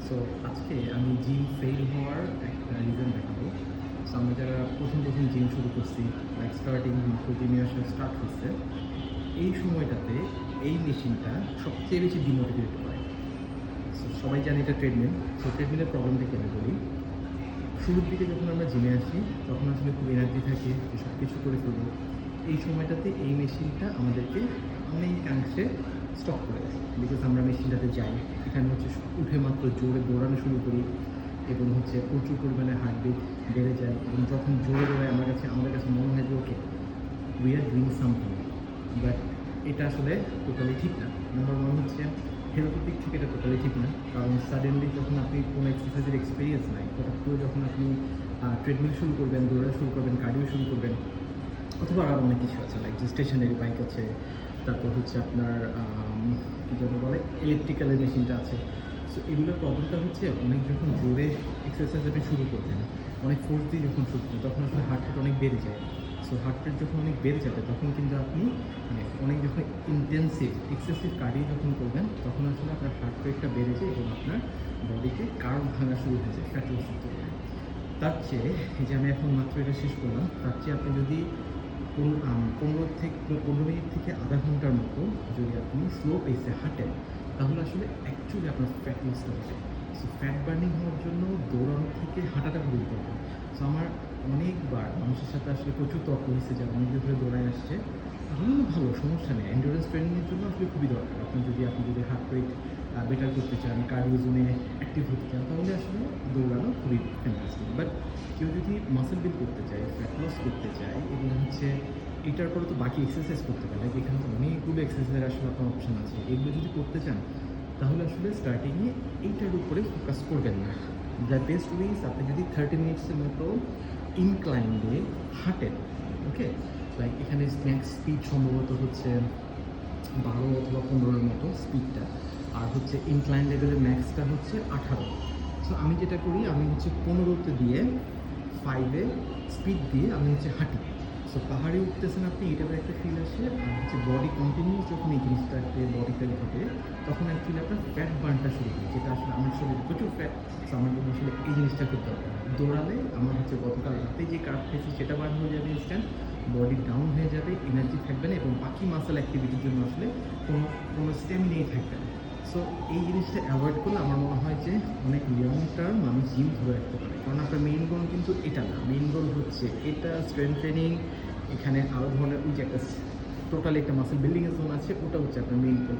So আজকে আমি gym fail হওয়ার একটা রিজন দেখাবো। সো আমরা যারা প্রথম জিম শুরু করছি, লাইক স্টার্টিং জিমে আসলে স্টার্ট হচ্ছে, এই সময়টাতে এই মেশিনটা সবচেয়ে বেশি ডিমোটিভেট করে। সো সবাই জানি এটা ট্রেডমিল। সো ট্রেডমিলের প্রবলেমটা কেন বলি, শুরুর দিকে যখন আমরা জিমে আসি তখন আসলে খুব এনার্জি থাকে যে সব কিছু করে ফেলবো। এই সময়টাতে এই মেশিনটা আমাদেরকে অনেকাংশে স্টপ করে দেয়, বিকজ আমরা মেশিনটাতে যাই, এখানে হচ্ছে উঠে মাত্র জোরে দৌড়ানো শুরু করি এবং হচ্ছে প্রচুর পরিমাণে হার্টবিট বেড়ে যায় এবং যখন জোরে দৌড়ায় আমাদের কাছে মনে হয় যে okay we are doing something, but এটা আসলে টোটালি ঠিক না। নাম্বার ওয়ান হচ্ছে হেলথের দিক থেকে এটা টোটালি ঠিক না, কারণ সাডেনলি যখন আপনি কোনো এক্সারসাইজের এক্সপিরিয়েন্স নাই, হঠাৎ করে যখন আপনি ট্রেডমিল শুরু করবেন, দৌড়া শুরু করবেন, কার্ডিও শুরু করবেন, অথবা আরও অনেক কিছু আছে, লাইক যে স্টেশনারি বাইক আছে, তারপর হচ্ছে আপনার কী যেন বলে ইলেকট্রিক্যালের মেশিনটা আছে। সো এগুলোর প্রবলেমটা হচ্ছে অনেক যখন জোরে এক্সারসাইজ আপনি শুরু করবেন, অনেক ফোর্স দিয়ে যখন শুরু করবেন, তখন আসলে হার্ট রেট অনেক বেড়ে যায়। সো হার্ট রেট যখন অনেক বেড়ে যাবে তখন কিন্তু আপনি মানে অনেক যখন ইন্টেন্সিভ এক্সেসিভ কার্ডিও যখন করবেন তখন আসলে আপনার হার্ট রেটটা বেড়ে যায় এবং আপনার বডিতে কার্ভ ভাঙা শুরু হয়ে যায়, ফ্যাট লস হতে পারে। তার চেয়ে এই যে আমি এখন মাত্র এটা শেষ করলাম, তার চেয়ে আপনি যদি 15 মিনিট থেকে আধা ঘন্টার মতো যদি আপনি স্লো পেসে হাঁটেন, তাহলে আসলে অ্যাকচুয়ালি আপনার ফ্যাট লসটা হবে। সো ফ্যাট বার্নিং হওয়ার জন্য দৌড়ানো থেকে হাঁটাটা খুব ইম্পর্টেন্ট। সো আমার অনেকবার মানুষের সাথে আসলে প্রচুর তর্ক হয়েছে, যারা অনেকদিন ধরে দৌড়ায় আসছে, তাহলে ভালো, সমস্যা নেই, এন্ডুরেন্স ট্রেনিংয়ের জন্য আসলে খুবই দরকার। আপনি যদি হার্ট রেট বেটার করতে চান, কার্ডিও জোনে অ্যাক্টিভ হতে চান, তাহলে আসলে দৌড়ানো খুবই ফ্যান্টাস্টিক। বাট কেউ যদি মাসেল বিল্ড করতে চায়, ফ্যাট লস করতে চায় এবং হচ্ছে এটার পরে তো বাকি এক্সারসাইজ করতে পারে, এখানে তো অনেকগুলো এক্সারসাইজের আসলে আপনার অপশান আছে, এগুলো যদি করতে চান তাহলে আসলে স্টার্টিংয়ে এইটার উপরে ফোকাস করবেন না। দ্য বেস্ট ওয়েজ, আপনি যদি 30 মিনিটসের মতো ইনক্লাইন্ডে হাঁটেন, ওকে, লাইক এখানে ম্যাক্স স্পিড সম্ভবত হচ্ছে 12 অথবা 15-এর মতো স্পিডটা, আর হচ্ছে ইনক্লাইন লেভেলের ম্যাক্সটা হচ্ছে 18। সো আমি যেটা করি, আমি হচ্ছে 15তে দিয়ে 5-এ স্পিড দিয়ে আমি হচ্ছে হাঁটি। সো পাহাড়ে উঠতেছেন আপনি, এটা একটা ফিল আসে, আর হচ্ছে বডি কন্টিনিউস যখন এই জিনিসটাকে বডিতে ঘটে তখন অ্যাকচুয়ালি আপনার ফ্যাট বার্নটা শুরু হয়, যেটা আসলে আমার শরীরে প্রচুর ফ্যাট। সো আমার জন্য আসলে এই জিনিসটা খুব দরকার। দৌড়ালে আমার হচ্ছে গতকাল রাতে যে কার্ভ খেয়েছি সেটা বার্ন হয়ে যাবে ইনস্ট্যান্ট, বডি ডাউন হয়ে যাবে, এনার্জি থাকবে না এবং বাকি মাসেল অ্যাক্টিভিটির জন্য আসলে কোনো স্ট্যামিনাই থাকবে না। সো এই জিনিসটা অ্যাভয়েড করলে আমার মনে হয় যে অনেক লং টার্ম মানুষ জিম ধরে রাখতে পারে, কারণ আপনার মেইন গোল কিন্তু এটা না, মেইন গোল হচ্ছে এটা স্ট্রেংথ ট্রেনিং, এখানে আরও ধরনের ওই যে একটা টোটালি একটা মাসেল বিল্ডিংয়ের জোন আছে, ওটা হচ্ছে আপনার মেইন গোল।